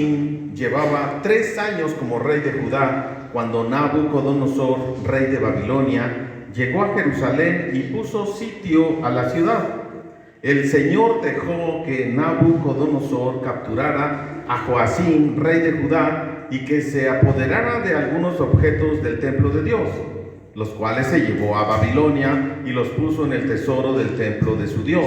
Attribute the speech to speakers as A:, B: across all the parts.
A: Joacim llevaba 3 años como rey de Judá cuando Nabucodonosor, rey de Babilonia, llegó a Jerusalén y puso sitio a la ciudad. El Señor dejó que Nabucodonosor capturara a Joacim, rey de Judá, y que se apoderara de algunos objetos del templo de Dios, los cuales se llevó a Babilonia y los puso en el tesoro del templo de su Dios.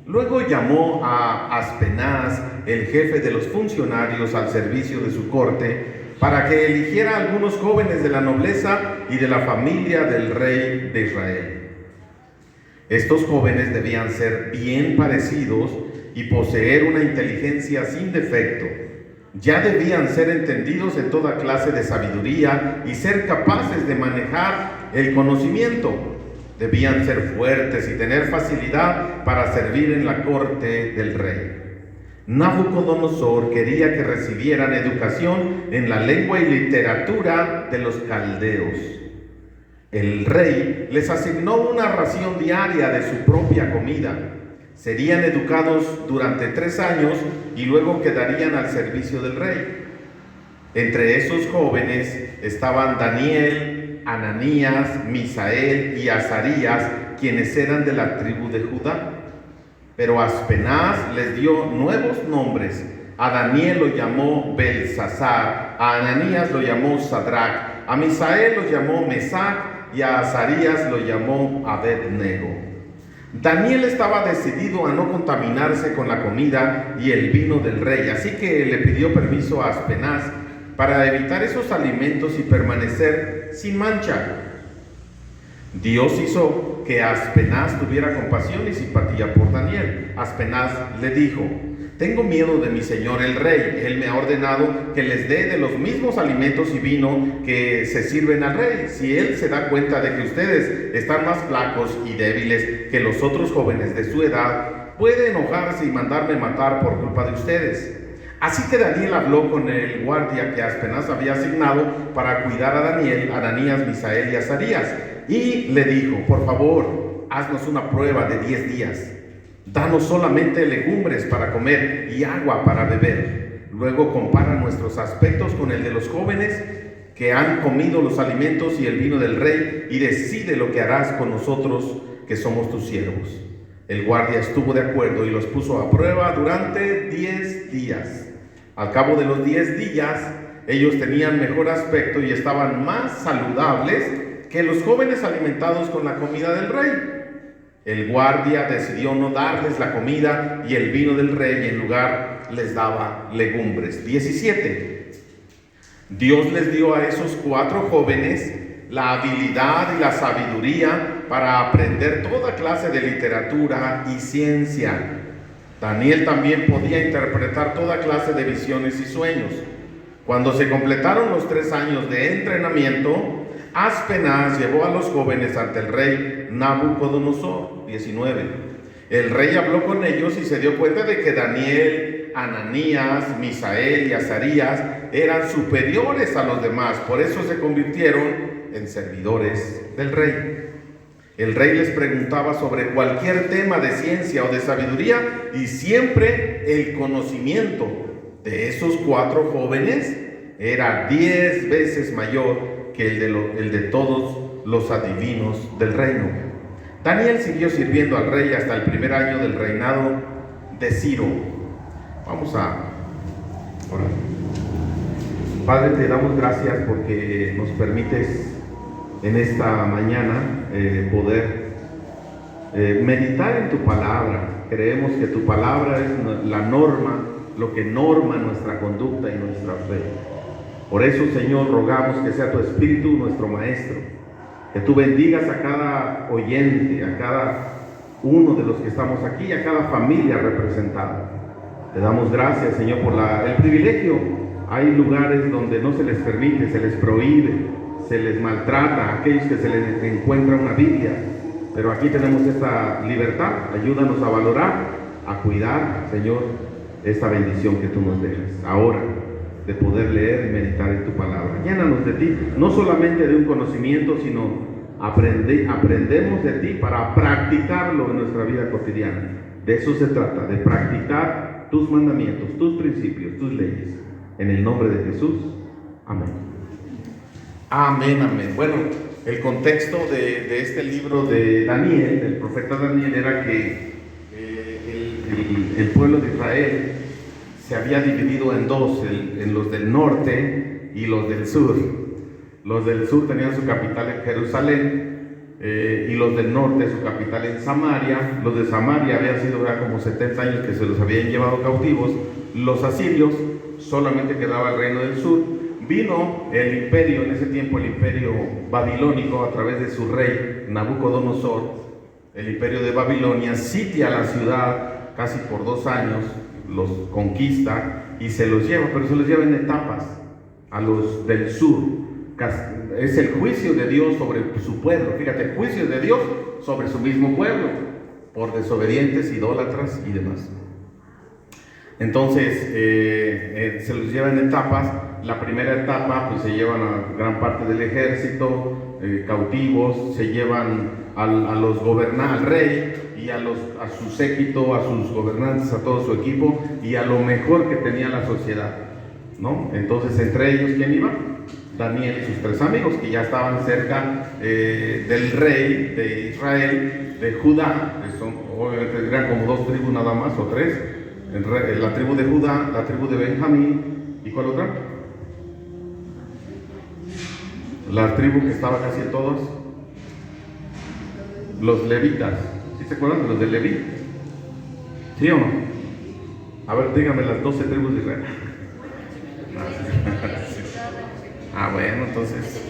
A: Luego llamó a Aspenaz, el jefe de los funcionarios al servicio de su corte, para que eligiera a algunos jóvenes de la nobleza y de la familia del rey de Israel. Estos jóvenes debían ser bien parecidos y poseer una inteligencia sin defecto. Ya debían ser entendidos en toda clase de sabiduría y ser capaces de manejar el conocimiento. Debían ser fuertes y tener facilidad para servir en la corte del rey. Nabucodonosor quería que recibieran educación en la lengua y literatura de los caldeos. El rey les asignó una ración diaria de su propia comida. Serían educados durante 3 años y luego quedarían al servicio del rey. Entre esos jóvenes estaban Daniel, Ananías, Misael y Azarías, quienes eran de la tribu de Judá. Pero Aspenaz les dio nuevos nombres. A Daniel lo llamó Belsasar, a Ananías lo llamó Sadrach, a Misael lo llamó Mesac y a Azarías lo llamó Abednego. Daniel estaba decidido a no contaminarse con la comida y el vino del rey, así que le pidió permiso a Aspenaz para evitar esos alimentos y permanecer sin mancha. Dios hizo que Aspenaz tuviera compasión y simpatía por Daniel. Aspenaz le dijo: tengo miedo de mi señor el rey. Él me ha ordenado que les dé de los mismos alimentos y vino que se sirven al rey. Si él se da cuenta de que ustedes están más flacos y débiles que los otros jóvenes de su edad, puede enojarse y mandarme matar por culpa de ustedes. Así que Daniel habló con el guardia que Aspenaz había asignado para cuidar a Daniel, Ananías, Misael y Azarías, y le dijo: por favor, haznos una prueba de 10 días. Danos solamente legumbres para comer y agua para beber. Luego compara nuestros aspectos con el de los jóvenes que han comido los alimentos y el vino del rey y decide lo que harás con nosotros que somos tus siervos. El guardia estuvo de acuerdo y los puso a prueba durante 10 días. Al cabo de los 10 días, ellos tenían mejor aspecto y estaban más saludables que los jóvenes alimentados con la comida del rey. El guardia decidió no darles la comida y el vino del rey y en lugar les daba legumbres. 17. Dios les dio a esos 4 jóvenes la habilidad y la sabiduría para aprender toda clase de literatura y ciencia. Daniel también podía interpretar toda clase de visiones y sueños. Cuando se completaron los 3 años de entrenamiento, Aspenaz llevó a los jóvenes ante el rey Nabucodonosor. 19. El rey habló con ellos y se dio cuenta de que Daniel, Ananías, Misael y Azarías eran superiores a los demás. Por eso se convirtieron en servidores del rey. El rey les preguntaba sobre cualquier tema de ciencia o de sabiduría y siempre el conocimiento de esos 4 jóvenes era 10 veces mayor que el de todos los adivinos del reino. Daniel siguió sirviendo al rey hasta el primer año del reinado de Ciro. Vamos a orar. Padre, te damos gracias porque nos permites en esta mañana poder meditar en tu palabra. Creemos que tu palabra es la norma, lo que norma nuestra conducta y nuestra fe. Por eso, Señor, rogamos que sea tu Espíritu nuestro Maestro, que tú bendigas a cada oyente, a cada uno de los que estamos aquí, a cada familia representada. Te damos gracias, Señor, por el privilegio. Hay lugares donde no se les permite, se les prohíbe, se les maltrata a aquellos que se les encuentra una Biblia, pero aquí tenemos esta libertad. Ayúdanos a valorar, a cuidar, Señor, esta bendición que tú nos dejas ahora, de poder leer y meditar en tu palabra. Llénanos de ti, no solamente de un conocimiento, sino aprendemos de ti para practicarlo en nuestra vida cotidiana. De eso se trata, de practicar guardar tus mandamientos, tus principios, tus leyes. En el nombre de Jesús. Amén. Amén, amén. Bueno, el contexto de este libro de Daniel, del profeta Daniel, era que el pueblo de Israel se había dividido en dos, en los del norte y los del sur. Los del sur tenían su capital en Jerusalén, y los del norte su capital en Samaria. Los de Samaria habían sido ya como 70 años que se los habían llevado cautivos los asirios, solamente quedaba el reino del sur. Vino el imperio, en ese tiempo el imperio babilónico, a través de su rey Nabucodonosor. El imperio de Babilonia sitia la ciudad casi por 2 años, los conquista y se los lleva, pero se los lleva en etapas a los del sur. Es el juicio de Dios sobre su pueblo. Fíjate, el juicio de Dios sobre su mismo pueblo, por desobedientes, idólatras y demás. Entonces, se los lleva en etapas. La primera etapa, pues se llevan a gran parte del ejército, cautivos, se llevan al rey y a su séquito, a sus gobernantes, a todo su equipo y a lo mejor que tenía la sociedad, ¿no? Entonces, entre ellos, ¿quién iba? Daniel y sus 3 amigos, que ya estaban cerca del rey de Israel, de Judá, que son, obviamente eran como 2 tribus nada más, o 3, la tribu de Judá, la tribu de Benjamín, ¿y cuál otra? La tribu que estaba casi en todos, los levitas. ¿Sí se acuerdan de los de Leví? ¿Sí o no? A ver, díganme las 12 tribus de Israel. Bueno, entonces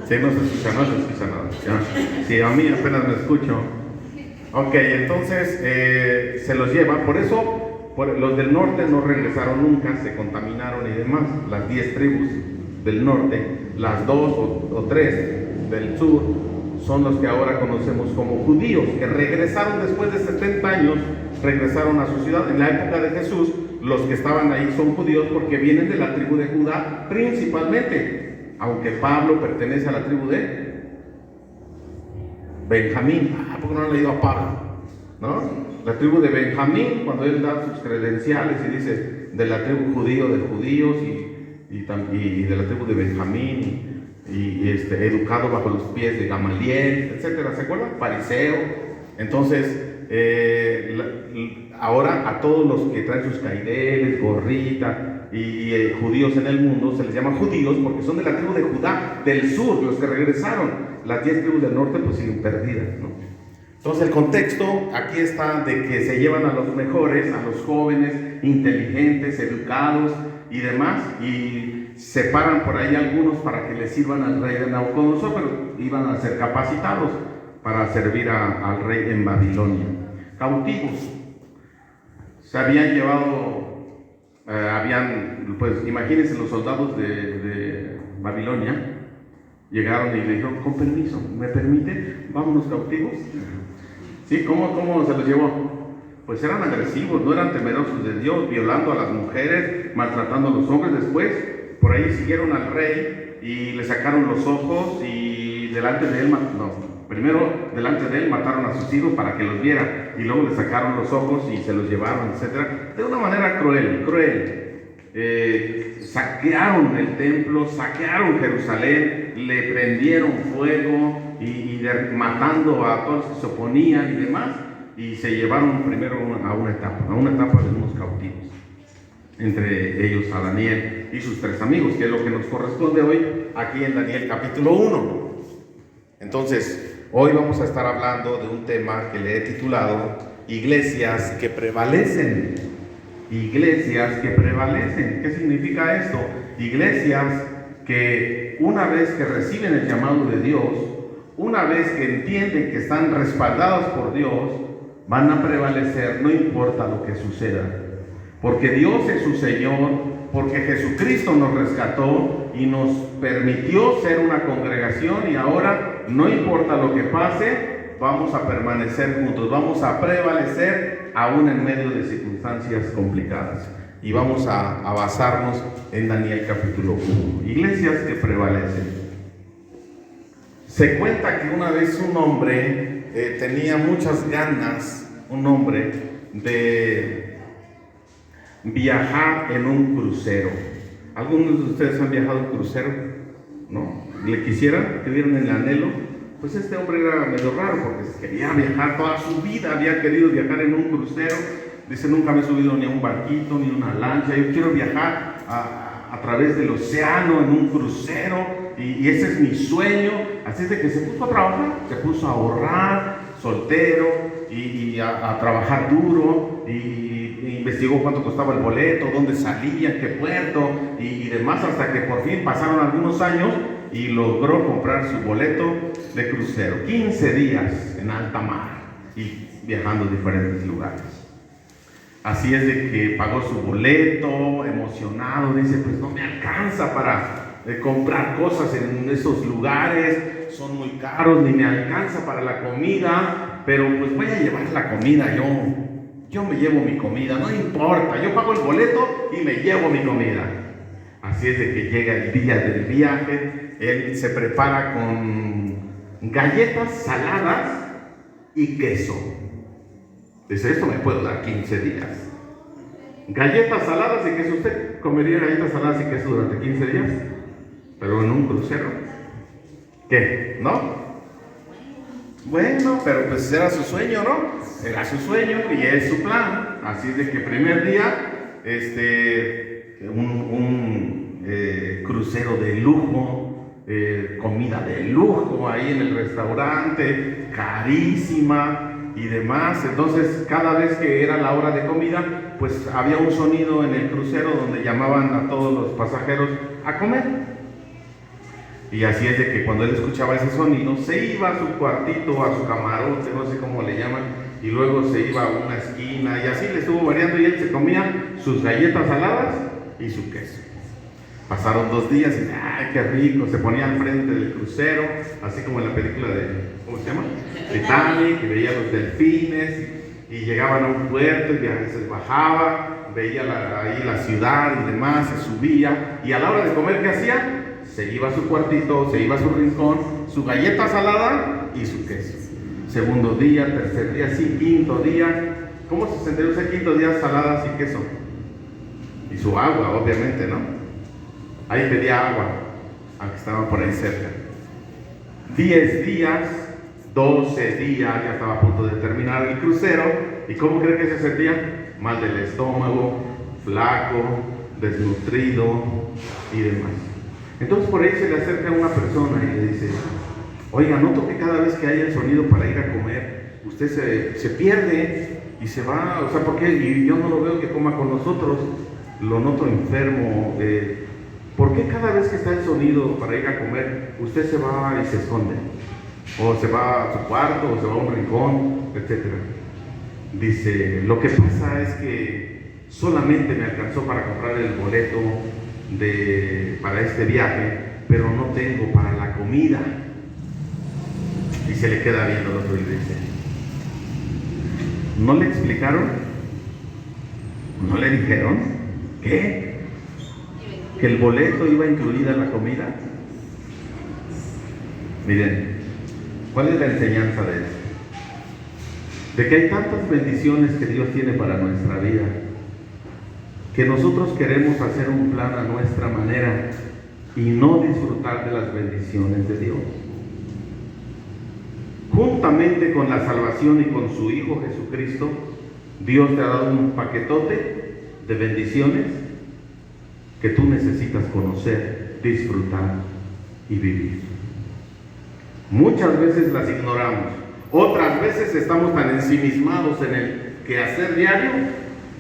A: sí, no se escucha nada. Sí, a mí apenas me escucho. Ok, entonces se los lleva. Por eso los del norte no regresaron nunca, se contaminaron y demás. Las 10 tribus del norte, las 2 o 3 del sur son los que ahora conocemos como judíos, que regresaron después de 70 años, regresaron a su ciudad. En la época de Jesús, los que estaban ahí son judíos porque vienen de la tribu de Judá principalmente, aunque Pablo pertenece a la tribu de Benjamín. ¿Por qué no han leído a Pablo? ¿No? La tribu de Benjamín, cuando él da sus credenciales y dice de la tribu judío de judíos y de la tribu de Benjamín educado bajo los pies de Gamaliel, etcétera, ¿se acuerdan? Fariseo. Entonces, ahora a todos los que traen sus caideles, gorrita y judíos en el mundo, se les llama judíos porque son de la tribu de Judá, del sur, los que regresaron. Las 10 tribus del norte pues siguen perdidas, ¿no? Entonces el contexto aquí está de que se llevan a los mejores, a los jóvenes, inteligentes, educados y demás, y separan por ahí algunos para que les sirvan al rey de Nabucodonosor, pero iban a ser capacitados para servir al rey en Babilonia. Cautivos. Se habían llevado, pues imagínense los soldados de Babilonia, llegaron y le dijeron, con permiso, ¿me permite? Vámonos cautivos. ¿Sí? ¿Cómo se los llevó? Pues eran agresivos, no eran temerosos de Dios, violando a las mujeres, maltratando a los hombres. Después, por ahí siguieron al rey y le sacaron los ojos y delante de él, primero delante de él mataron a sus hijos para que los viera y luego le sacaron los ojos y se los llevaron, etc. De una manera cruel. Saquearon el templo, saquearon Jerusalén, le prendieron fuego y matando a todos los que se oponían y demás, y se llevaron primero a una etapa de unos cautivos, entre ellos a Daniel y sus 3 amigos, que es lo que nos corresponde hoy aquí en Daniel capítulo 1. Entonces, hoy vamos a estar hablando de un tema que le he titulado Iglesias que prevalecen. Iglesias que prevalecen. ¿Qué significa esto? Iglesias que una vez que reciben el llamado de Dios, una vez que entienden que están respaldados por Dios, van a prevalecer, no importa lo que suceda. Porque Dios es su Señor, porque Jesucristo nos rescató y nos permitió ser una congregación, y ahora, no importa lo que pase, vamos a permanecer juntos, vamos a prevalecer aún en medio de circunstancias complicadas. Y vamos a basarnos en Daniel capítulo 1. Iglesias que prevalecen. Se cuenta que una vez un hombre tenía muchas ganas, un hombre, de viajar en un crucero. ¿Algunos de ustedes han viajado en crucero? ¿No? ¿Le quisieran? ¿Tuvieran el anhelo? Pues este hombre era medio raro porque quería viajar toda su vida, había querido viajar en un crucero. Dice, nunca me he subido ni a un barquito, ni a una lancha, yo quiero viajar a través del océano en un crucero y ese es mi sueño. Así es de que se puso a trabajar, se puso a ahorrar, soltero, y a trabajar duro, y investigó cuánto costaba el boleto, dónde salía, qué puerto y demás, hasta que por fin pasaron algunos años y logró comprar su boleto de crucero. 15 días en alta mar y viajando a diferentes lugares. Así es de que pagó su boleto, emocionado, dice, pues no me alcanza para comprar cosas en esos lugares, son muy caros, ni me alcanza para la comida, pero pues voy a llevar la comida yo me llevo mi comida, no importa, yo pago el boleto y me llevo mi comida. Así es de que llega el día del viaje, él se prepara con galletas saladas y queso. Dice, esto me puede dar 15 días. Galletas saladas y queso. ¿Usted comería galletas saladas y queso durante 15 días? Pero en un crucero. ¿Qué? ¿No? Bueno, pero pues era su sueño, ¿no? Era su sueño y es su plan. Así es de que primer día, un crucero de lujo, comida de lujo ahí en el restaurante, carísima y demás. Entonces cada vez que era la hora de comida, pues había un sonido en el crucero donde llamaban a todos los pasajeros a comer. Y así es de que cuando él escuchaba ese sonido, se iba a su cuartito, a su camarote, no sé cómo le llaman, y luego se iba a una esquina, y así le estuvo variando, y él se comía sus galletas saladas y su queso. Pasaron 2 días y ¡ay, qué rico! Se ponía al frente del crucero, así como en la película de, ¿cómo se llama? Titanic, y veía los delfines, y llegaban a un puerto, y a veces bajaba, veía ahí la ciudad y demás, se subía, y a la hora de comer, ¿qué hacía? Se iba a su cuartito, se iba a su rincón, su galleta salada y su queso. Segundo día, tercer día, sí, quinto día. ¿Cómo se sentiría usted quinto día saladas y queso? Y su agua, obviamente, ¿no? Ahí pedía agua, aunque estaba por ahí cerca. 10 días, 12 días, ya estaba a punto de terminar el crucero. ¿Y cómo cree que se sentía? Mal del estómago, flaco, desnutrido y demás. Entonces por ahí se le acerca una persona y le dice, oiga, noto que cada vez que hay el sonido para ir a comer, usted se pierde y se va, o sea, ¿por qué? Y yo no lo veo que coma con nosotros, lo noto enfermo. ¿Por qué cada vez que está el sonido para ir a comer, usted se va y se esconde? O se va a su cuarto, o se va a un rincón, etcétera. Dice, lo que pasa es que solamente me alcanzó para comprar el boleto para este viaje, pero no tengo para la comida. Y se le queda viendo al otro y le dice, ¿no le explicaron? ¿No le dijeron? ¿Qué? ¿Que el boleto iba incluida en la comida? Miren, ¿cuál es la enseñanza de esto? De que hay tantas bendiciones que Dios tiene para nuestra vida, que nosotros queremos hacer un plan a nuestra manera y no disfrutar de las bendiciones de Dios. Juntamente con la salvación y con su Hijo Jesucristo, Dios te ha dado un paquetote de bendiciones que tú necesitas conocer, disfrutar y vivir. Muchas veces las ignoramos, otras veces estamos tan ensimismados en el quehacer diario,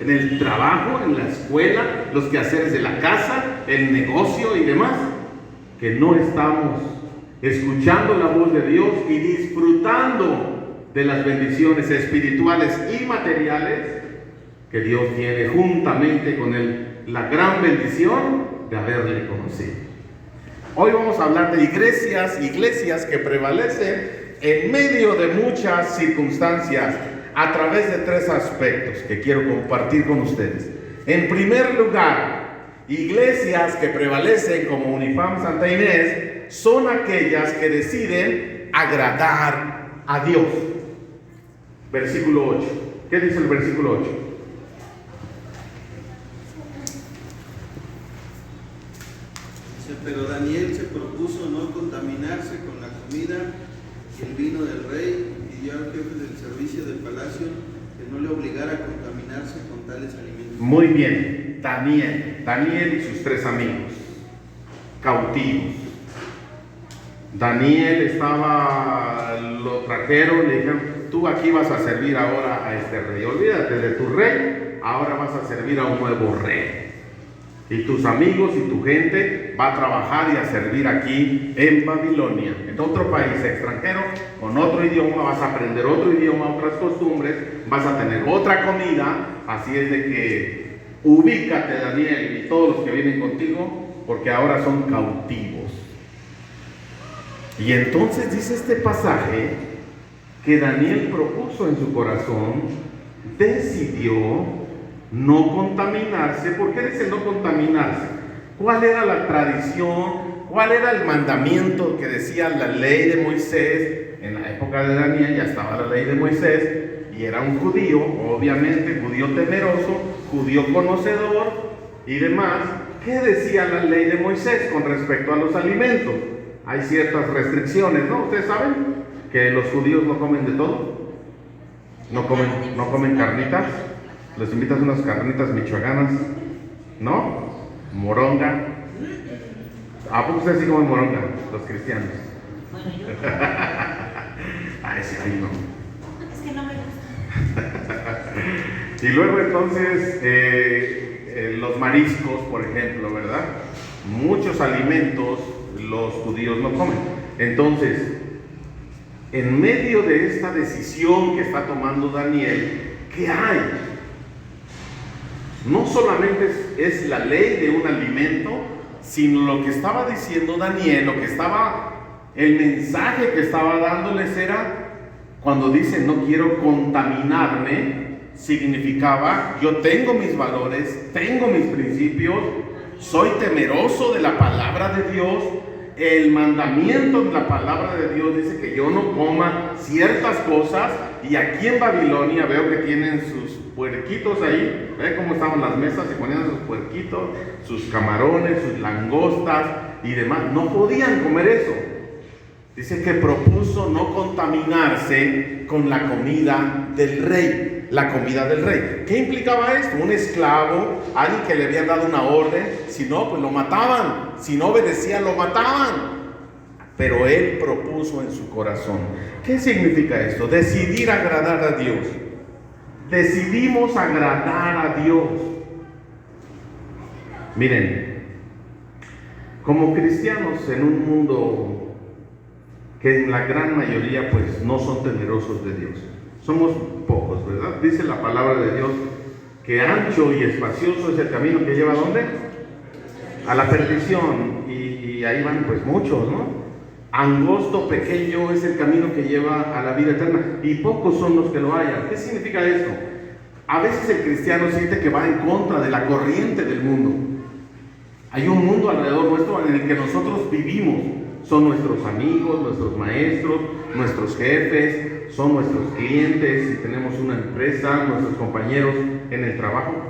A: en el trabajo, en la escuela, los quehaceres de la casa, el negocio y demás, que no estamos escuchando la voz de Dios y disfrutando de las bendiciones espirituales y materiales que Dios tiene, juntamente con la gran bendición de haberle conocido. Hoy vamos a hablar de iglesias que prevalecen en medio de muchas circunstancias, a través de 3 aspectos que quiero compartir con ustedes. En primer lugar, iglesias que prevalecen como Unifam Santa Inés son aquellas que deciden agradar a Dios. Versículo 8. ¿Qué dice el versículo 8?
B: Pero Daniel se propuso no contaminarse con la comida y el vino del rey, y pidió al jefe del servicio del palacio que no le obligara a contaminarse con tales alimentos.
A: Muy bien, Daniel y sus 3 amigos, cautivos. Daniel lo trajeron, le dijeron, tú aquí vas a servir ahora a este rey, olvídate de tu rey, ahora vas a servir a un nuevo rey. Y tus amigos y tu gente va a trabajar y a servir aquí en Babilonia, en otro país extranjero, con otro idioma, vas a aprender otro idioma, otras costumbres, vas a tener otra comida, así es de que ubícate, Daniel, y todos los que vienen contigo, porque ahora son cautivos. Y entonces dice este pasaje que Daniel propuso en su corazón, decidió no contaminarse. ¿Por qué dice no contaminarse? ¿Cuál era la tradición? ¿Cuál era el mandamiento que decía la ley de Moisés? En la época de Daniel ya estaba la ley de Moisés y era un judío, obviamente judío temeroso, judío conocedor y demás. ¿Qué decía la ley de Moisés con respecto a los alimentos? Hay ciertas restricciones, ¿no? Ustedes saben que los judíos no comen de todo, no comen carnitas. Les invitas unas carnitas michoacanas, ¿no? Moronga. ¿A poco ustedes sí comen moronga, los cristianos?
C: Bueno, yo.
A: Ay, sí, ahí no.
C: Es que no me gusta.
A: Y luego entonces, los mariscos, por ejemplo, ¿verdad? Muchos alimentos los judíos no comen. Entonces, en medio de esta decisión que está tomando Daniel, ¿qué hay? No solamente es la ley de un alimento, sino lo que estaba diciendo Daniel, el mensaje que estaba dándoles era, cuando dice no quiero contaminarme, significaba yo tengo mis valores, tengo mis principios, soy temeroso de la palabra de Dios. El mandamiento de la palabra de Dios dice que yo no coma ciertas cosas, y aquí en Babilonia veo que tienen sus puerquitos ahí, ¿ve cómo estaban las mesas? Se ponían sus puerquitos, sus camarones, sus langostas y demás. No podían comer eso. Dice que propuso no contaminarse con la comida del rey. La comida del rey. ¿Qué implicaba esto? Un esclavo, alguien que le habían dado una orden, si no, pues lo mataban. Si no obedecía, lo mataban. Pero él propuso en su corazón. ¿Qué significa esto? Decidir agradar a Dios. Decidimos agradar a Dios. Miren, como cristianos en un mundo que en la gran mayoría pues no son temerosos de Dios, somos pocos, ¿verdad? Dice la palabra de Dios que ancho y espacioso es el camino que lleva ¿a dónde? A la perdición, y ahí van pues muchos, ¿no? Angosto, pequeño es el camino que lleva a la vida eterna, y pocos son los que lo hallan. ¿Qué significa esto? A veces el cristiano siente que va en contra de la corriente del mundo. Hay un mundo alrededor nuestro en el que nosotros vivimos. Son nuestros amigos, nuestros maestros, nuestros jefes, son nuestros clientes, si tenemos una empresa, nuestros compañeros en el trabajo,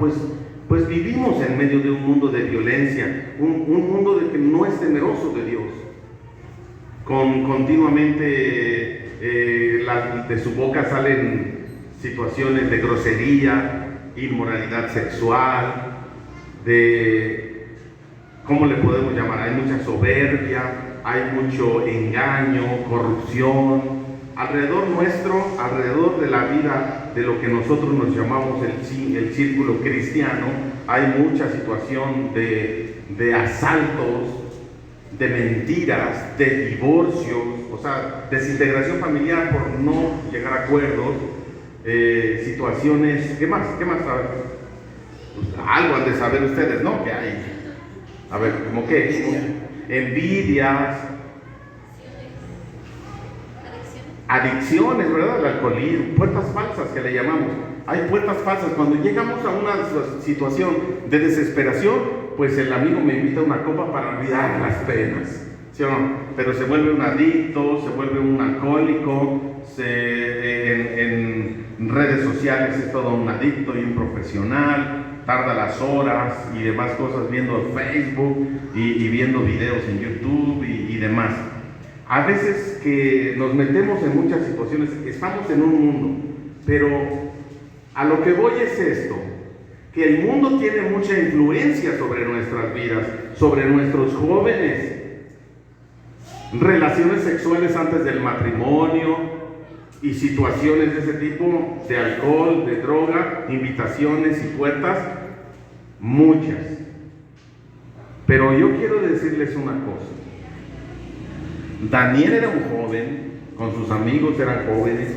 A: pues vivimos en medio de un mundo de violencia, un mundo de que no es temeroso de Dios. Continuamente de su boca salen situaciones de grosería, inmoralidad sexual, ¿cómo le podemos llamar? Hay mucha soberbia, hay mucho engaño, corrupción. Alrededor nuestro, alrededor de la vida, de lo que nosotros nos llamamos el círculo cristiano, hay mucha situación de asaltos, de mentiras, de divorcios, o sea, desintegración familiar por no llegar a acuerdos, situaciones, ¿qué más saben? Pues algo han de saber ustedes, ¿no? Que hay, a ver, ¿cómo qué? Envidias, adicciones, ¿verdad? El alcoholismo, puertas falsas que le llamamos. Hay puertas falsas. Cuando llegamos a una situación de desesperación, pues el amigo me invita a una copa para olvidar las penas, ¿sí o no? Pero se vuelve un adicto, se vuelve un alcohólico, en redes sociales es todo un adicto y un profesional. tarda las horas y demás cosas viendo Facebook y viendo videos en YouTube y demás. A veces que nos metemos en muchas situaciones, estamos en un mundo, pero a lo que voy es esto, que el mundo tiene mucha influencia sobre nuestras vidas, sobre nuestros jóvenes. Relaciones sexuales antes del matrimonio y situaciones de ese tipo, de alcohol, de droga, invitaciones y puertas, muchas. Pero yo quiero decirles una cosa. Daniel era un joven, con sus amigos eran jóvenes,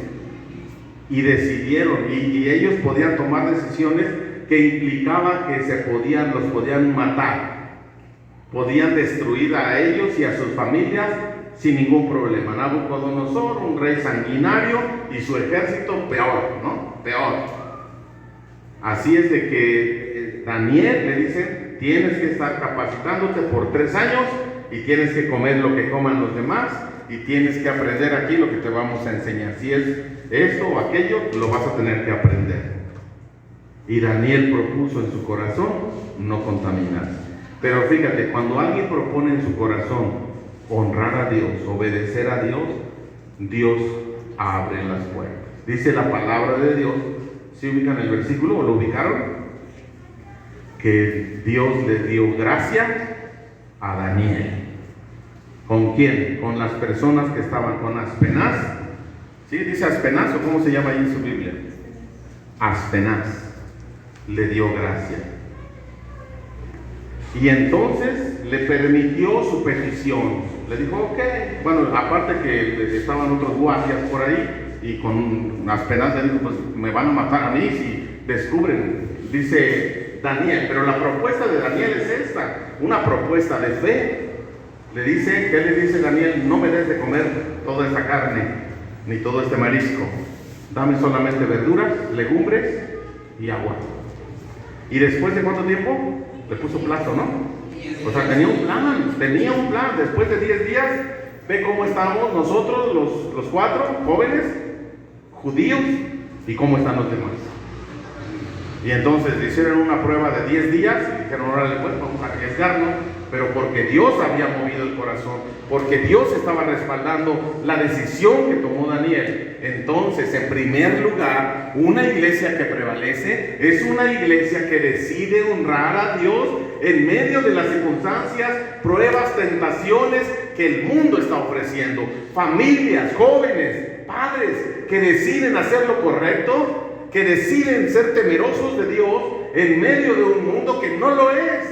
A: y decidieron, y ellos podían tomar decisiones que implicaban que los podían matar, podían destruir a ellos y a sus familias sin ningún problema. Nabucodonosor, un rey sanguinario, y su ejército peor, ¿no? Peor. Así es de que Daniel le dicen, tienes que estar capacitándote por 3 años y tienes que comer lo que coman los demás y tienes que aprender aquí lo que te vamos a enseñar. Si es esto o aquello, lo vas a tener que aprender. Y Daniel propuso en su corazón no contaminarse. Pero fíjate, cuando alguien propone en su corazón honrar a Dios, obedecer a Dios, Dios abre las puertas. Dice la palabra de Dios, ¿sí ubican el versículo o lo ubicaron? Que Dios le dio gracia a Daniel. ¿Con quién? Con las personas que estaban con Aspenaz. ¿Sí? Dice Aspenaz, o ¿cómo se llama ahí en su Biblia? Aspenaz le dio gracia. Y entonces le permitió su petición. Le dijo, ok. Bueno, aparte que estaban otros guardias por ahí, y con Aspenaz le dijo, pues me van a matar a mí si descubren. Dice Daniel, pero la propuesta de Daniel es esta, una propuesta de fe. Le dice, ¿qué le dice Daniel? No me des de comer toda esta carne, ni todo este marisco. Dame solamente verduras, legumbres y agua. ¿Y después de cuánto tiempo? Le puso plazo, ¿no? O sea, tenía un plan. Después de 10 días, ve cómo estamos nosotros, los 4 jóvenes judíos, y cómo están los demás. Y entonces le hicieron una prueba de 10 días y dijeron, órale, pues vamos a arriesgarnos, pero porque Dios había movido el corazón, porque Dios estaba respaldando la decisión que tomó Daniel. Entonces, en primer lugar, una iglesia que prevalece es una iglesia que decide honrar a Dios en medio de las circunstancias, pruebas, tentaciones que el mundo está ofreciendo. Familias, jóvenes, padres que deciden hacer lo correcto, que deciden ser temerosos de Dios en medio de un mundo que no lo es,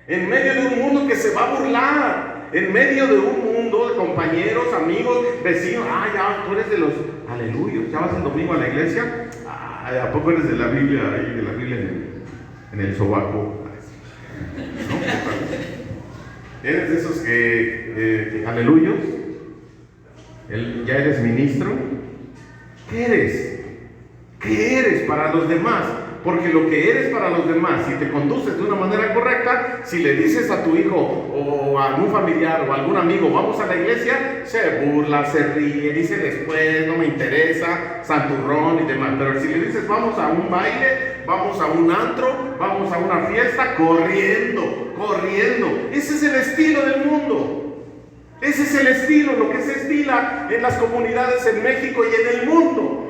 A: en medio de un mundo que se va a burlar, en medio de un mundo de compañeros, amigos, vecinos. Ya tú eres de los aleluyos, ya vas el domingo a la iglesia. ¿A poco eres de la Biblia ahí, de la Biblia en el sobaco? ¿No? ¿Eres de esos que aleluyos? ¿Ya eres ministro? ¿Qué eres? ¿Qué eres para los demás? Porque lo que eres para los demás, si te conduces de una manera correcta, si le dices a tu hijo o a algún familiar o a algún amigo, vamos a la iglesia, se burla, se ríe, dice después, no me interesa, santurrón y demás. Pero si le dices, vamos a un baile, vamos a un antro, vamos a una fiesta, corriendo. Ese es el estilo del mundo. Ese es el estilo, lo que se estila en las comunidades en México y en el mundo.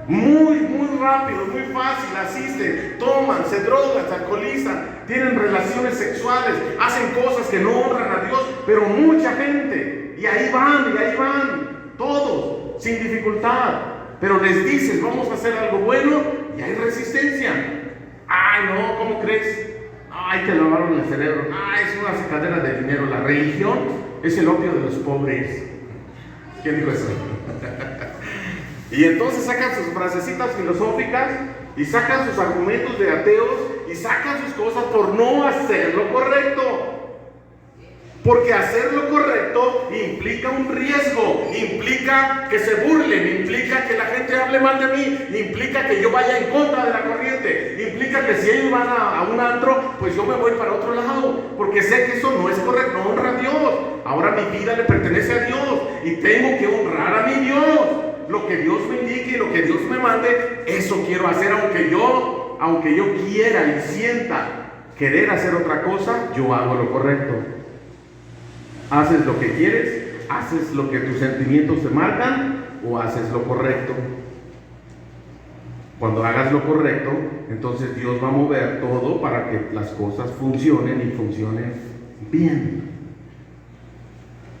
A: Muy rápido, muy fácil, asisten, toman, se drogan, se alcoholizan, tienen relaciones sexuales, hacen cosas que no honran a Dios, pero mucha gente, y ahí van, todos, sin dificultad. Pero les dices, vamos a hacer algo bueno, y hay resistencia. Ay, no, ¿cómo crees? Ay, te lavaron el cerebro. Ay, es una sacadera de dinero. La religión es el opio de los pobres. ¿Quién dijo eso? Y entonces sacan sus frasecitas filosóficas y sacan sus argumentos de ateos y sacan sus cosas por no hacer lo correcto. Porque hacer lo correcto implica un riesgo, implica que se burlen, implica que la gente hable mal de mí, implica que yo vaya en contra de la corriente, implica que si ellos van a un antro, pues yo me voy para otro lado, porque sé que eso no es correcto, no honra a Dios. Ahora mi vida le pertenece a Dios y tengo que honrar a mi Dios. Lo que Dios me indique y lo que Dios me mande, eso quiero hacer, aunque yo aunque yo quiera y sienta querer hacer otra cosa, yo hago lo correcto. ¿Haces lo que quieres? ¿Haces lo que tus sentimientos te marcan? ¿O haces lo correcto? Cuando hagas lo correcto, entonces Dios va a mover todo para que las cosas funcionen y funcionen bien.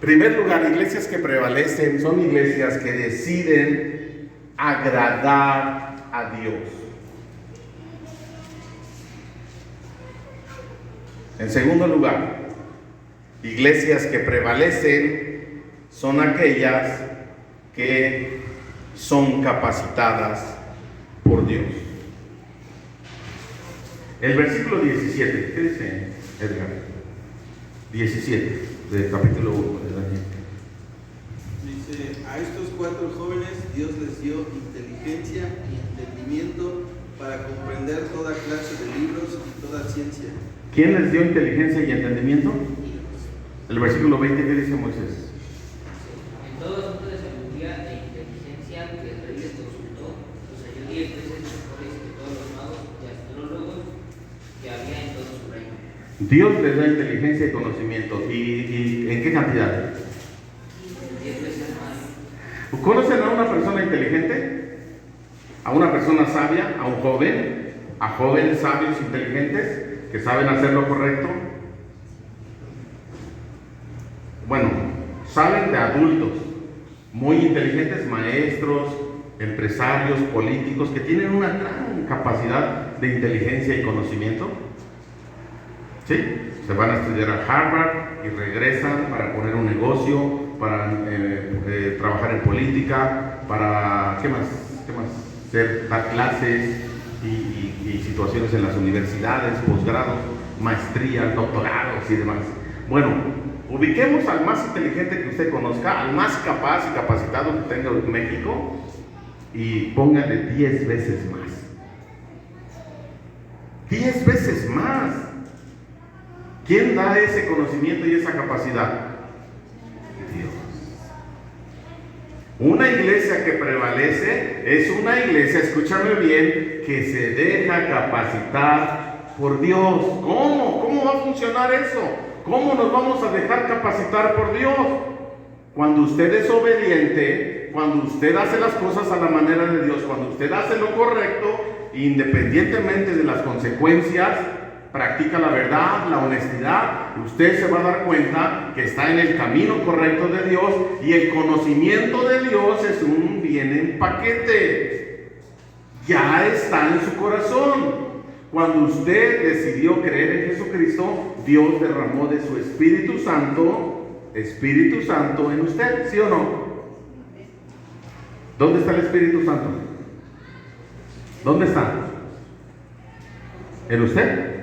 A: En primer lugar, iglesias que prevalecen son iglesias que deciden agradar a Dios. En segundo lugar, iglesias que prevalecen son aquellas que son capacitadas por Dios. El versículo 17, ¿qué dice Edgar? 17 del capítulo 1 de Daniel.
B: Dice, a estos 4 jóvenes Dios les dio inteligencia y entendimiento para comprender toda clase de libros y toda ciencia.
A: ¿Quién les dio inteligencia y entendimiento? El versículo 20, ¿qué dice Moisés?
D: En todo asunto de sabiduría e inteligencia que el rey les consultó, los halló 10 veces mejores que todos los magos y astrólogos que había en todo su reino.
A: Dios les da inteligencia y conocimiento. ¿Y en qué cantidad?
D: 10 veces más.
A: ¿Conocen a una persona inteligente? ¿A una persona sabia? ¿A un joven? ¿A jóvenes sabios inteligentes que saben hacer lo correcto? Bueno, saben de adultos muy inteligentes, maestros, empresarios, políticos, que tienen una gran capacidad de inteligencia y conocimiento. ¿Sí? Se van a estudiar a Harvard y regresan para poner un negocio, para trabajar en política, para, ¿qué más? Dar clases y situaciones en las universidades, posgrados, maestrías, doctorados y demás. Bueno, ubiquemos al más inteligente que usted conozca, al más capaz y capacitado que tenga en México, y póngale 10 veces más. 10 veces más. ¿Quién da ese conocimiento y esa capacidad? Dios. Una iglesia que prevalece es una iglesia, escúchame bien, que se deja capacitar por Dios. ¿Cómo? ¿Cómo va a funcionar eso? ¿Cómo nos vamos a dejar capacitar por Dios? Cuando usted es obediente, cuando usted hace las cosas a la manera de Dios, cuando usted hace lo correcto, independientemente de las consecuencias, practica la verdad, la honestidad, usted se va a dar cuenta que está en el camino correcto de Dios, y el conocimiento de Dios es un bien en paquete. Ya está en su corazón. Cuando usted decidió creer en Jesucristo, Dios derramó de su Espíritu Santo en usted, ¿sí o no? ¿Dónde está el Espíritu Santo? ¿Dónde está? ¿En usted?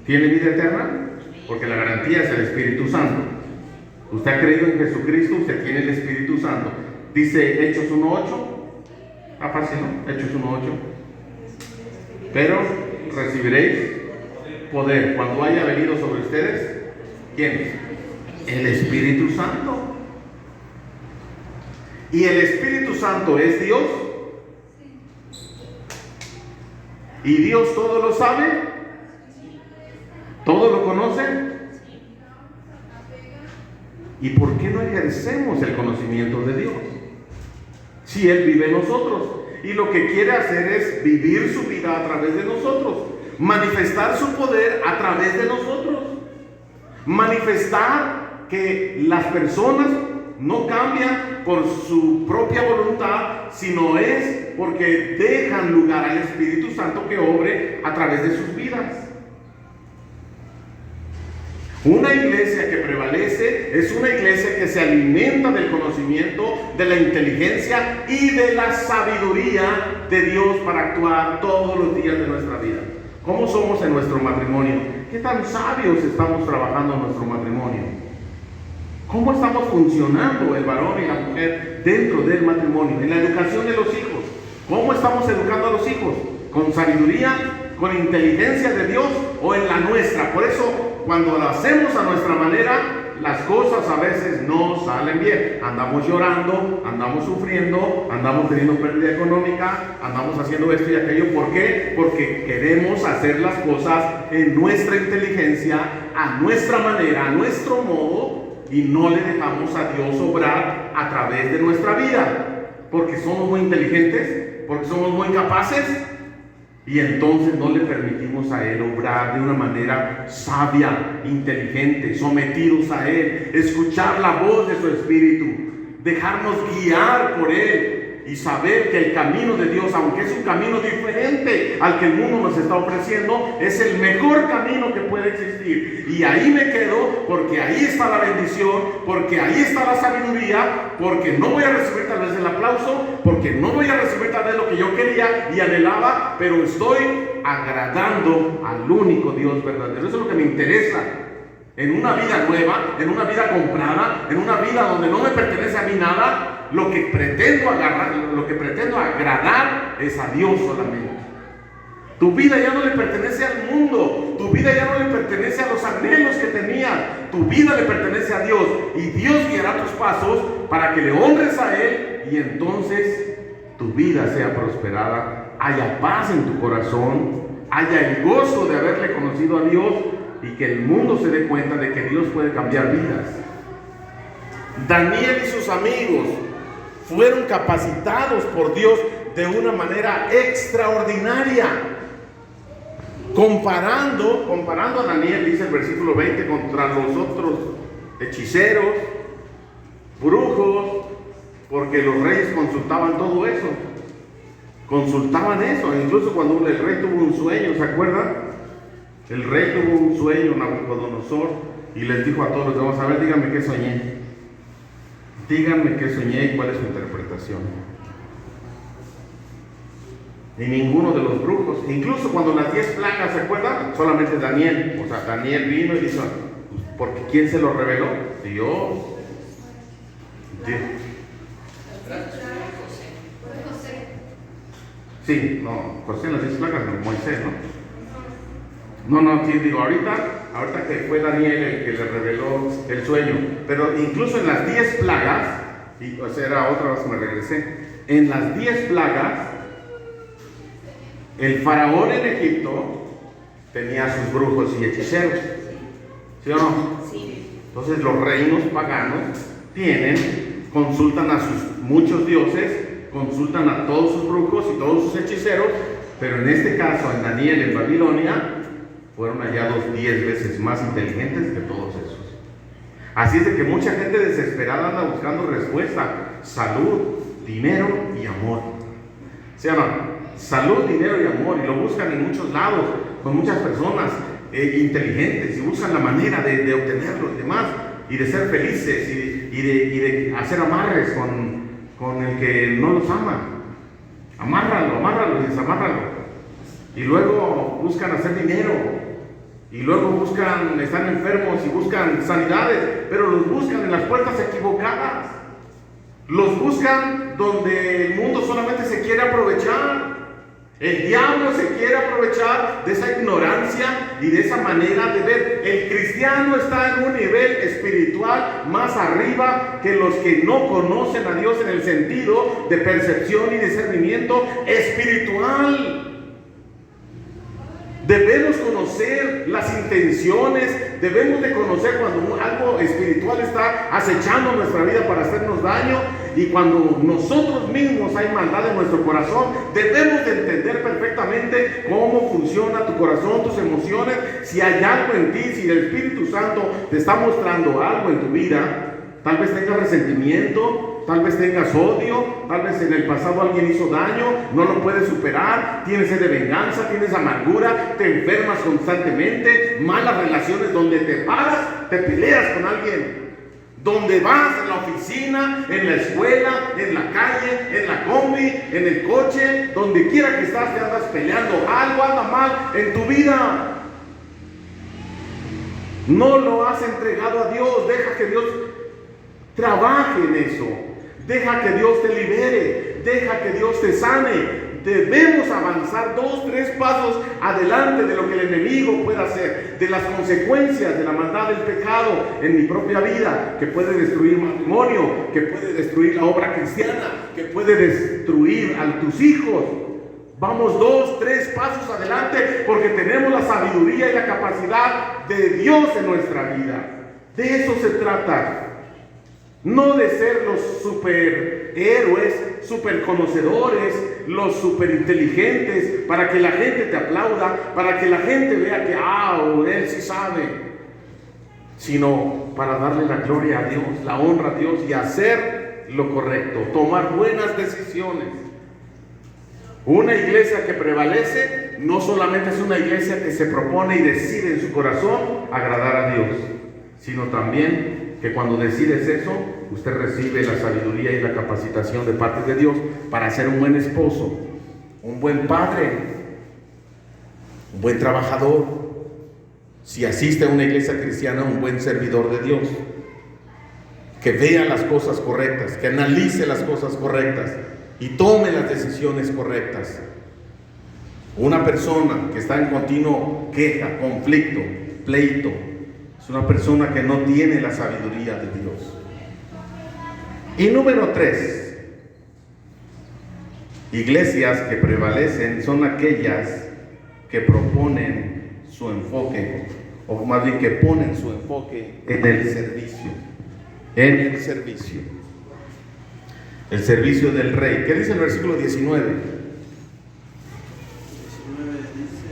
A: ¿Tiene vida eterna? Porque la garantía es el Espíritu Santo. Usted ha creído en Jesucristo, usted tiene el Espíritu Santo. Dice Hechos 1:8. Ah, fácil, ¿no? Hechos 1:8. Pero recibiréis poder cuando haya venido sobre ustedes. ¿Quién? El Espíritu Santo. ¿Y el Espíritu Santo es Dios? ¿Y Dios todo lo sabe? ¿Todo lo conoce? ¿Y por qué no ejercemos el conocimiento de Dios? Si Él vive en nosotros, y lo que quiere hacer es vivir su vida a través de nosotros, manifestar su poder a través de nosotros, manifestar que las personas no cambian por su propia voluntad, sino es porque dejan lugar al Espíritu Santo que obre a través de sus vidas. Una iglesia que prevalece es una iglesia que se alimenta del conocimiento, de la inteligencia y de la sabiduría de Dios para actuar todos los días de nuestra vida. ¿Cómo somos en nuestro matrimonio? ¿Qué tan sabios estamos trabajando en nuestro matrimonio? ¿Cómo estamos funcionando el varón y la mujer dentro del matrimonio? En la educación de los hijos, ¿cómo estamos educando a los hijos? ¿Con sabiduría, con inteligencia de Dios o en la nuestra? Por eso, cuando lo hacemos a nuestra manera, las cosas a veces no salen bien. Andamos llorando, andamos sufriendo, andamos teniendo pérdida económica, andamos haciendo esto y aquello. ¿Por qué? Porque queremos hacer las cosas en nuestra inteligencia, a nuestra manera, a nuestro modo, y no le dejamos a Dios obrar a través de nuestra vida. Porque somos muy inteligentes, porque somos muy capaces, y entonces no le permitimos a Él obrar de una manera sabia, inteligente, sometidos a Él, escuchar la voz de su Espíritu, dejarnos guiar por Él y saber que el camino de Dios, aunque es un camino diferente al que el mundo nos está ofreciendo, es el mejor camino que puede existir. Y ahí me quedo, porque ahí está la bendición, porque ahí está la sabiduría, porque no voy a recibir tal vez el aplauso, porque no voy a recibir tal vez lo que yo quería y anhelaba, pero estoy agradando al único Dios verdadero. Eso es lo que me interesa. En una vida nueva, en una vida comprada, en una vida donde no me pertenece a mí nada, lo que pretendo agradar es a Dios solamente. Tu vida ya no le pertenece al mundo, tu vida ya no le pertenece a los anhelos que tenías, tu vida le pertenece a Dios, y Dios guiará tus pasos para que le honres a Él, y entonces tu vida sea prosperada, haya paz en tu corazón, haya el gozo de haberle conocido a Dios, y que el mundo se dé cuenta de que Dios puede cambiar vidas. Daniel y sus amigos fueron capacitados por Dios de una manera extraordinaria. Comparando a Daniel, dice el versículo 20, contra los otros hechiceros, brujos, porque los reyes consultaban todo eso. Consultaban eso, incluso cuando el rey tuvo un sueño, ¿se acuerdan? El rey tuvo un sueño, Nabucodonosor, y les dijo a todos los demás: a ver, díganme qué soñé. Díganme qué soñé y cuál es su interpretación. Y ninguno de los brujos, incluso cuando las 10 plagas, ¿se acuerdan? Solamente Daniel. O sea, Daniel vino y dijo: porque ¿quién se lo reveló? Dios. Sí, no, José en las 10 plagas, no, Moisés, ¿no? No, sí, digo, ahorita que fue Daniel el que le reveló el sueño, pero incluso en las 10 plagas, y o sea, era otra vez que me regresé, en las 10 plagas, el faraón en Egipto tenía sus brujos y hechiceros, ¿sí o no?
C: Sí.
A: Entonces los reinos paganos consultan a sus muchos dioses, consultan a todos sus brujos y todos sus hechiceros, pero en este caso, en Daniel, en Babilonia, fueron hallados 10 veces más inteligentes que todos esos. Así es de que mucha gente desesperada anda buscando respuesta: salud, dinero y amor. ¿Sí o no? Salud, dinero y amor, y lo buscan en muchos lados, con muchas personas inteligentes, y buscan la manera de obtenerlo y demás, y de ser felices, y de hacer amarres con el que no los ama. Amárralo y desamárralo. Y luego buscan hacer dinero. Y luego están enfermos y buscan sanidades, pero los buscan en las puertas equivocadas. Los buscan donde el mundo solamente se quiere aprovechar. El diablo se quiere aprovechar de esa ignorancia y de esa manera de ver. El cristiano está en un nivel espiritual más arriba que los que no conocen a Dios en el sentido de percepción y discernimiento espiritual. Debemos conocer las intenciones, debemos de conocer cuando algo espiritual está acechando nuestra vida para hacernos daño, y cuando nosotros mismos hay maldad en nuestro corazón, debemos de entender perfectamente cómo funciona tu corazón, tus emociones, si hay algo en ti, si el Espíritu Santo te está mostrando algo en tu vida. Tal vez tengas resentimiento, tal vez tengas odio, tal vez en el pasado alguien hizo daño, no lo puedes superar, tienes sed de venganza, tienes amargura, te enfermas constantemente, malas relaciones, donde te paras, te peleas con alguien, donde vas, en la oficina, en la escuela, en la calle, en la combi, en el coche, donde quiera que estás, te andas peleando, algo anda mal en tu vida. No lo has entregado a Dios, deja que Dios trabaje en eso, deja que Dios te libere, deja que Dios te sane, debemos avanzar 2, 3 pasos adelante de lo que el enemigo puede hacer, de las consecuencias de la maldad del pecado en mi propia vida, que puede destruir matrimonio, que puede destruir la obra cristiana, que puede destruir a tus hijos. Vamos 2, 3 pasos adelante porque tenemos la sabiduría y la capacidad de Dios en nuestra vida. De eso se trata. No de ser los superhéroes, superconocedores, los superinteligentes, para que la gente te aplauda, para que la gente vea que, él sí sabe, sino para darle la gloria a Dios, la honra a Dios y hacer lo correcto, tomar buenas decisiones. Una iglesia que prevalece no solamente es una iglesia que se propone y decide en su corazón agradar a Dios, sino también que cuando decides eso, usted recibe la sabiduría y la capacitación de parte de Dios para ser un buen esposo, un buen padre, un buen trabajador. Si asiste a una iglesia cristiana, un buen servidor de Dios, que vea las cosas correctas, que analice las cosas correctas y tome las decisiones correctas. Una persona que está en continuo queja, conflicto, pleito, es una persona que no tiene la sabiduría de Dios. Y número 3, iglesias que prevalecen son aquellas que proponen su enfoque, o más bien que ponen su enfoque en el servicio. En el servicio. El servicio del rey. ¿Qué dice el versículo 19?
B: 19 dice: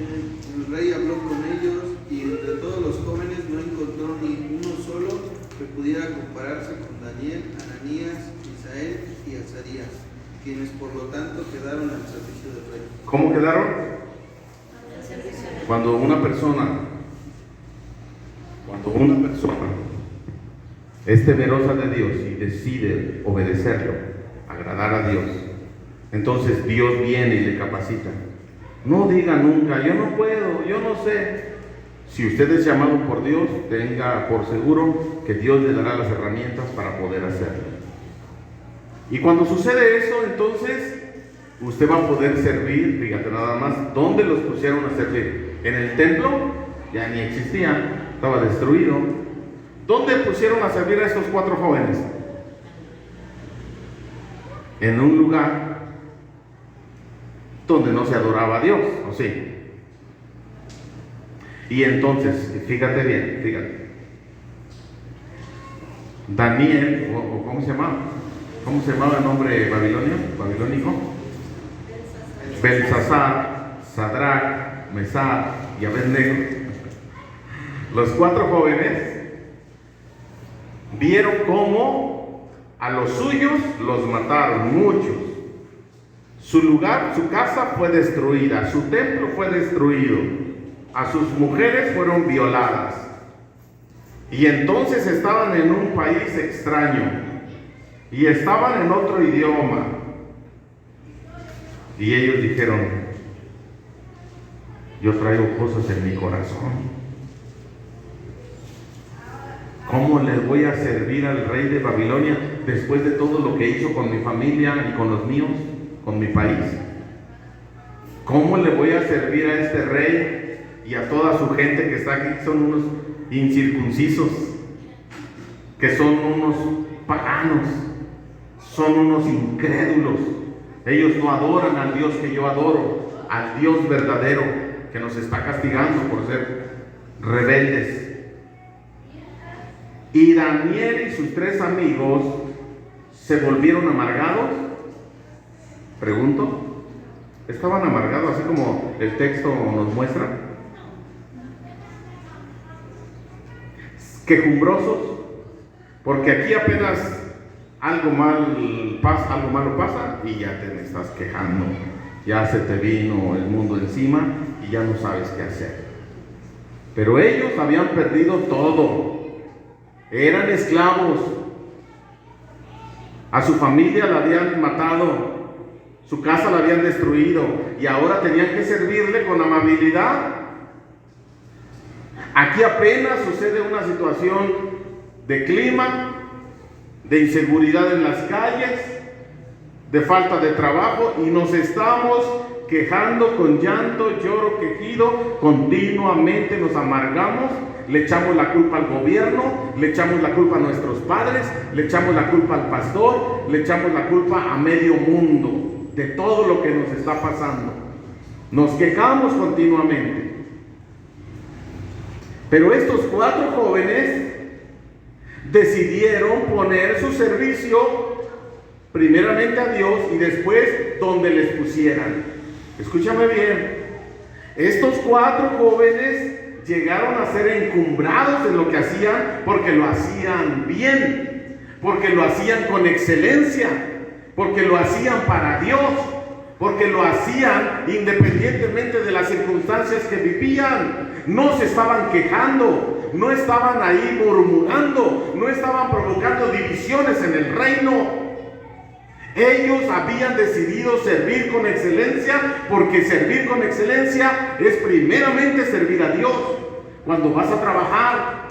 B: el rey habló con ellos y entre todos los jóvenes no encontró ni uno solo que pudiera compararse con Daniel, Ananías, Misael y Azarías, quienes por lo tanto quedaron al servicio del rey.
A: ¿Cómo quedaron? Cuando una persona es temerosa de Dios y decide obedecerlo, agradar a Dios, entonces Dios viene y le capacita. No diga nunca, yo no puedo, yo no sé. Si usted es llamado por Dios, tenga por seguro que Dios le dará las herramientas para poder hacerlo. Y cuando sucede eso, entonces usted va a poder servir. Fíjate nada más, ¿dónde los pusieron a servir? En el templo, ya ni existía, estaba destruido. ¿Dónde pusieron a servir a estos 4 jóvenes? En un lugar donde no se adoraba a Dios, ¿o sí? Y entonces, fíjate bien, fíjate. Daniel, o ¿cómo se llamaba? ¿Cómo se llamaba el nombre babilónico? Belsasar, Sadrach, Mesach y Abednego. Los 4 jóvenes vieron cómo a los suyos los mataron, muchos. Su lugar, su casa fue destruida, su templo fue destruido, a sus mujeres fueron violadas. Y entonces estaban en un país extraño y estaban en otro idioma. Y ellos dijeron: yo traigo cosas en mi corazón. ¿Cómo le voy a servir al rey de Babilonia después de todo lo que hizo con mi familia y con los míos, con mi país? ¿Cómo le voy a servir a este rey y a toda su gente que está aquí? Son unos incircuncisos, que son unos paganos, son unos incrédulos. Ellos no adoran al Dios que yo adoro, al Dios verdadero que nos está castigando por ser rebeldes. Y Daniel y sus 3 amigos se volvieron amargados. Pregunto, ¿estaban amargados así como el texto nos muestra? Quejumbrosos, porque aquí apenas algo malo pasa y ya te me estás quejando, ya se te vino el mundo encima y ya no sabes qué hacer. Pero ellos habían perdido todo. Eran esclavos, a su familia la habían matado, su casa la habían destruido y ahora tenían que servirle con amabilidad. Aquí apenas sucede una situación de clima, de inseguridad en las calles, de falta de trabajo y nos estamos quejando con llanto, lloro, quejido, continuamente nos amargamos, le echamos la culpa al gobierno, le echamos la culpa a nuestros padres, le echamos la culpa al pastor, le echamos la culpa a medio mundo de todo lo que nos está pasando. Nos quejamos continuamente. Pero estos 4 jóvenes decidieron poner su servicio primeramente a Dios y después donde les pusieran. Escúchame bien, estos 4 jóvenes llegaron a ser encumbrados en lo que hacían porque lo hacían bien, porque lo hacían con excelencia, porque lo hacían para Dios, porque lo hacían independientemente de las circunstancias que vivían. No se estaban quejando, no estaban ahí murmurando, no estaban provocando divisiones en el reino. Ellos habían decidido servir con excelencia, porque servir con excelencia es primeramente servir a Dios. Cuando vas a trabajar,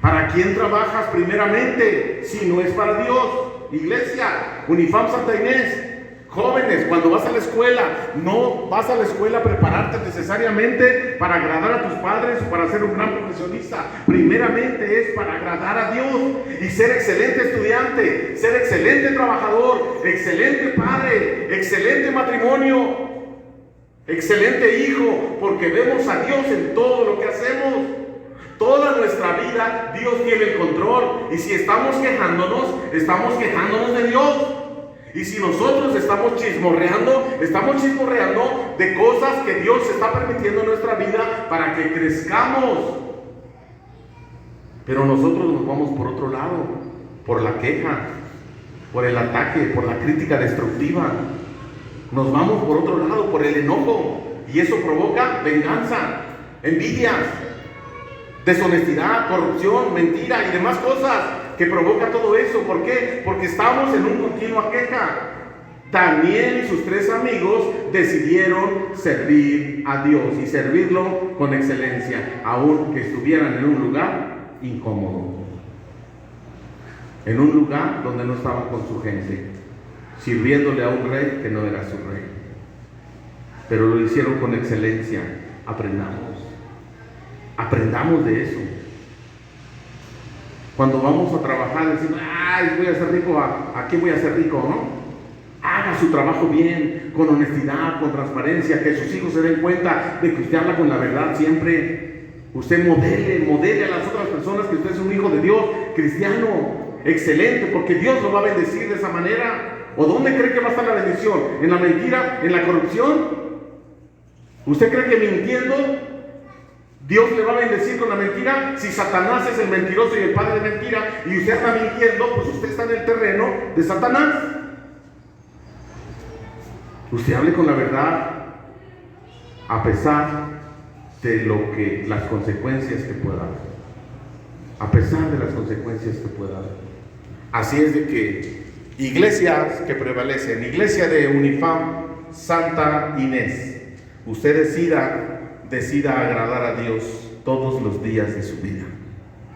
A: ¿para quién trabajas primeramente si no es para Dios? Iglesia, Unifam Santa Inés, jóvenes, cuando vas a la escuela, no vas a la escuela a prepararte necesariamente para agradar a tus padres o para ser un gran profesionista. Primeramente es para agradar a Dios y ser excelente estudiante, ser excelente trabajador, excelente padre, excelente matrimonio, excelente hijo, porque vemos a Dios en todo lo que hacemos. Toda nuestra vida Dios tiene el control, y si estamos quejándonos de Dios. Y si nosotros estamos chismorreando de cosas que Dios está permitiendo en nuestra vida para que crezcamos. Pero nosotros nos vamos por otro lado, por la queja, por el ataque, por la crítica destructiva. Nos vamos por otro lado, por el enojo. Y eso provoca venganza, envidias, deshonestidad, corrupción, mentira y demás cosas que provoca todo eso. ¿Por qué? Porque estamos en una continua queja. Daniel y sus 3 amigos decidieron servir a Dios y servirlo con excelencia, aunque estuvieran en un lugar incómodo, en un lugar donde no estaban con su gente, sirviéndole a un rey que no era su rey. Pero lo hicieron con excelencia. Aprendamos de eso. Cuando vamos a trabajar decimos, ay, voy a ser rico, ¿a qué voy a ser rico? ¿No? Haga su trabajo bien, con honestidad, con transparencia, que sus hijos se den cuenta de que usted habla con la verdad siempre. Usted modele a las otras personas que usted es un hijo de Dios, cristiano, excelente, porque Dios lo va a bendecir de esa manera. ¿O dónde cree que va a estar la bendición? ¿En la mentira? ¿En la corrupción? ¿Usted cree que mintiendo Dios le va a bendecir con la mentira? Si Satanás es el mentiroso y el padre de mentira y usted está mintiendo, pues usted está en el terreno de Satanás. Usted hable con la verdad a pesar de las consecuencias que pueda haber. A pesar de las consecuencias que pueda haber. Así es de que iglesias que prevalecen, iglesia de Unifam Santa Inés, usted decida agradar a Dios todos los días de su vida.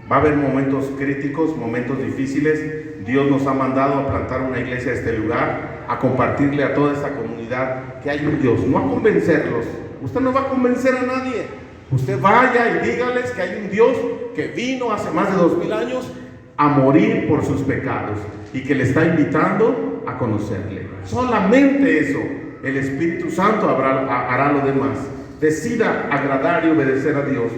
A: Va a haber momentos críticos, momentos difíciles. Dios nos ha mandado a plantar una iglesia a este lugar, a compartirle a toda esta comunidad que hay un Dios, no a convencerlos. Usted no va a convencer a nadie. Usted vaya y dígales que hay un Dios que vino hace más de 2000 años a morir por sus pecados y que le está invitando a conocerle. Solamente eso. El Espíritu Santo hará lo demás. Decida agradar y obedecer a Dios.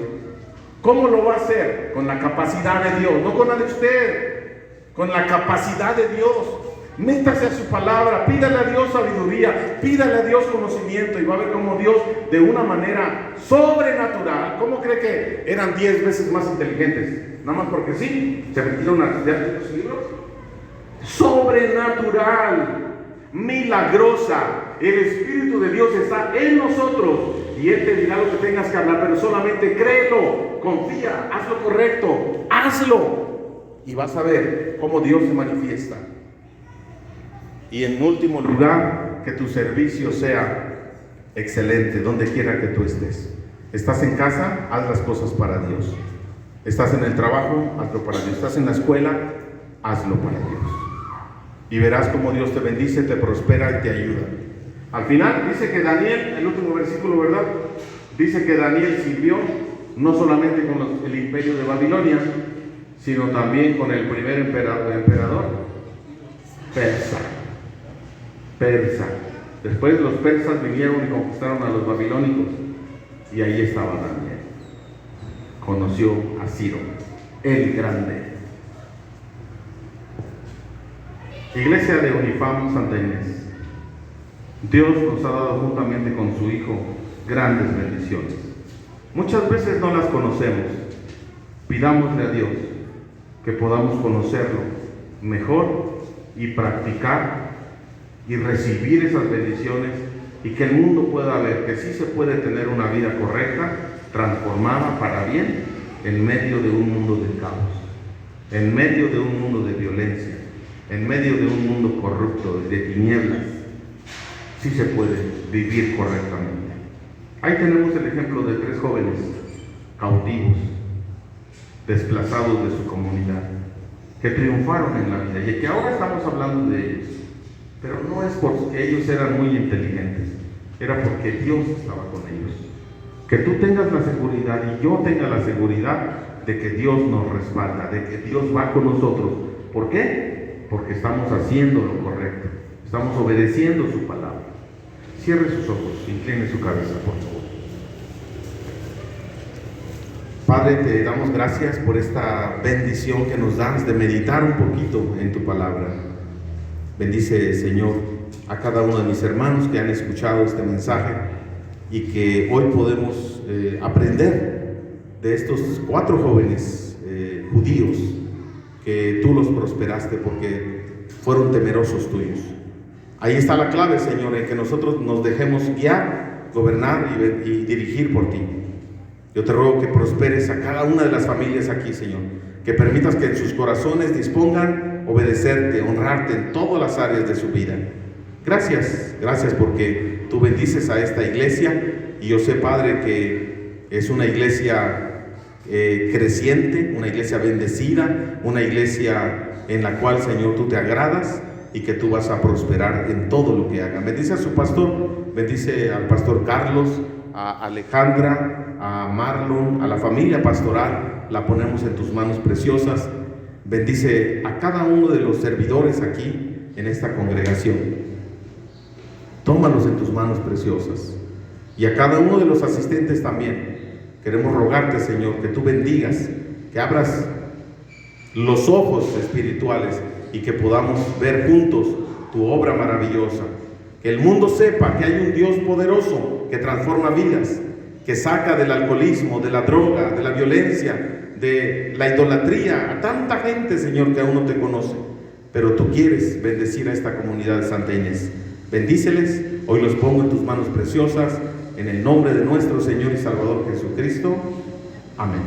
A: ¿Cómo lo va a hacer? Con la capacidad de Dios, no con la de usted, con la capacidad de Dios. Métase a su palabra, pídale a Dios sabiduría, pídale a Dios conocimiento, y va a ver cómo Dios, de una manera sobrenatural. ¿Cómo cree que eran 10 veces más inteligentes? Nada más porque sí, se metieron a estudiar los libros. Sobrenatural, milagrosa. El Espíritu de Dios está en nosotros y Él te dirá lo que tengas que hablar, pero solamente créelo, confía, haz lo correcto, hazlo y vas a ver cómo Dios se manifiesta. Y en último lugar, que tu servicio sea excelente donde quiera que tú estés. Estás en casa, haz las cosas para Dios. Estás en el trabajo, hazlo para Dios. Estás en la escuela, hazlo para Dios. y verás cómo Dios te bendice, te prospera y te ayuda. Al final dice que Daniel, el último versículo, ¿verdad? Dice que Daniel sirvió no solamente con el imperio de Babilonia, sino también con el primer emperador persa. Después los persas vinieron y conquistaron a los babilónicos, y ahí estaba Daniel. Conoció a Ciro, el grande. Iglesia de Unifam Santa Inés, Dios nos ha dado juntamente con su Hijo grandes bendiciones. Muchas veces no las conocemos. Pidámosle a Dios que podamos conocerlo mejor y practicar y recibir esas bendiciones, y que el mundo pueda ver que sí se puede tener una vida correcta, transformada para bien, en medio de un mundo de caos, en medio de un mundo de violencia, en medio de un mundo corrupto, de tinieblas. Sí se puede vivir correctamente. Ahí tenemos el ejemplo de 3 jóvenes cautivos, desplazados de su comunidad, que triunfaron en la vida, y que ahora estamos hablando de ellos. Pero no es porque ellos eran muy inteligentes, era porque Dios estaba con ellos. Que tú tengas la seguridad y yo tenga la seguridad de que Dios nos respalda, de que Dios va con nosotros. ¿Por qué? Porque estamos haciendo lo correcto, estamos obedeciendo su palabra. Cierre sus ojos, incline su cabeza, por favor. Padre, te damos gracias por esta bendición que nos das de meditar un poquito en tu palabra. Bendice, Señor, a cada uno de mis hermanos que han escuchado este mensaje, y que hoy podemos aprender de estos 4 jóvenes judíos que tú los prosperaste porque fueron temerosos tuyos. Ahí está la clave, Señor, en que nosotros nos dejemos guiar, gobernar y dirigir por ti. Yo te ruego que prosperes a cada una de las familias aquí, Señor, que permitas que en sus corazones dispongan obedecerte, honrarte en todas las áreas de su vida. Gracias porque tú bendices a esta iglesia, y yo sé, Padre, que es una iglesia creciente, una iglesia bendecida, una iglesia en la cual, Señor, tú te agradas y que tú vas a prosperar en todo lo que hagan. Bendice a su pastor, bendice al pastor Carlos, a Alejandra, a Marlon, a la familia pastoral, la ponemos en tus manos preciosas. Bendice a cada uno de los servidores aquí en esta congregación. Tómalos en tus manos preciosas. Y a cada uno de los asistentes también. Queremos rogarte, Señor, que tú bendigas, que abras los ojos espirituales y que podamos ver juntos tu obra maravillosa. Que el mundo sepa que hay un Dios poderoso que transforma vidas, que saca del alcoholismo, de la droga, de la violencia, de la idolatría a tanta gente, Señor, que aún no te conoce. Pero tú quieres bendecir a esta comunidad de Santa Inés. Bendíceles, hoy los pongo en tus manos preciosas, en el nombre de nuestro Señor y Salvador Jesucristo. Amén.